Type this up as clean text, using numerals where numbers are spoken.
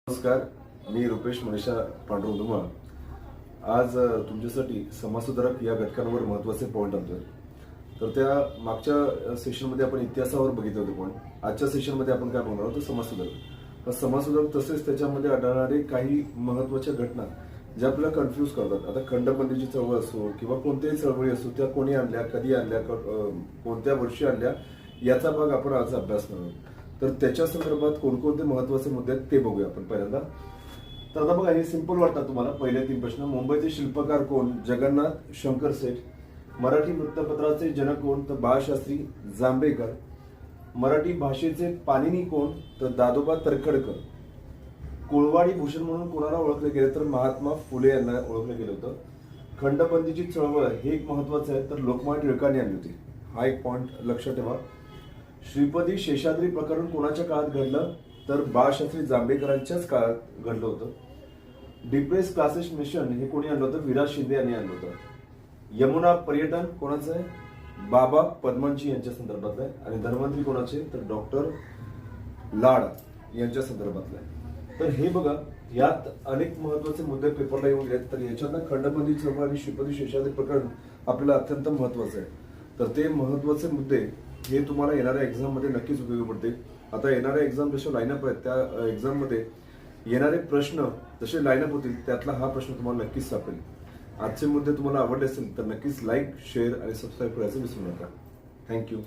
नमस्कार, मी रुपेश मनीषा पांडुरंग धुमाळ. आज तुमच्यासाठी समाजसुधारक या घटकांवर महत्त्वाचे पॉईंट आणतोय. तर त्या मागच्या सेशनमध्ये आपण इतिहासावर बघितलं होतं पॉईंट. आजच्या सेशनमध्ये आपण काय बघणार आहोत तर समाजसुधारक. तर समाजसुधारक तसेच त्याच्यामध्ये आढळणारे काही महत्त्वाच्या घटना ज्या आपल्याला कन्फ्यूज करतात. आता खंडबंदीची चळवळ असो किंवा कोणत्याही चळवळी असो, त्या कोणी आणल्या, कधी आणल्या, कोणत्या वर्षी आणल्या, याचा भाग आपण आज अभ्यासणार आहोत. तर त्याच्या संदर्भात कोणकोणते महत्त्वाचे मुद्दे आहेत ते बघूया आपण पहिल्यांदा. तर आता बघा, हे सिंपल वाटतात तुम्हाला. पहिले 3 प्रश्न. मुंबईचे शिल्पकार कोण? जगन्नाथ शंकर सेठ. मराठी वृत्तपत्राचे जनक कोण? तर बाळशास्त्री जांभेकर. मराठी भाषेचे पाणिनी कोण? तर दादोबा तरखडकर. कोळवाडी भूषण म्हणून कोणाला ओळखले गेले? तर महात्मा फुले यांना ओळखलं गेलं होतं. खंडबंदीची चळवळ हे एक महत्वाचं आहे, तर लोकमान्य टिळकांनी आणली होती. हा एक पॉईंट लक्षात ठेवा. श्रीपदी शेषाद्री प्रकरण कोणाच्या काळात घडलं? तर बाळशास्त्री जांभेकरांच्याच काळात घडलं होतं. डिप्रेस क्लासेस मिशन हे कोणी आणलं होतं? विराज शिंदे यांनी आणलं होतं. यमुना पर्यटन कोणाचं आहे? बाबा पद्मनजी यांच्या संदर्भातलं आहे. आणि धन्वंतरी कोणाचे? तर डॉक्टर लाड यांच्या संदर्भातलं आहे. तर हे बघा, यात अनेक महत्वाचे मुद्दे पेपरला येऊन गेलेत. तर याच्यातनं खंडबंदी चळवळ आणि श्रीपदी शेषाद्री प्रकरण आपल्याला अत्यंत महत्वाचं आहे. तर ते महत्वाचे मुद्दे हे तुम्हाला येणाऱ्या एक्झाम मध्ये नक्कीच उपयोगी पडतील. आता येणाऱ्या एक्झाम जसे लाईनअप आहेत, त्या एक्झाम मध्ये येणारे प्रश्न जसे लाईनअप होतील त्यातला हा प्रश्न तुम्हाला नक्कीच सापडेल. आजचे मुद्दे तुम्हाला आवडले असेल तर नक्कीच लाईक, शेअर आणि सबस्क्राईब करायचं विसरू नका. थँक्यू.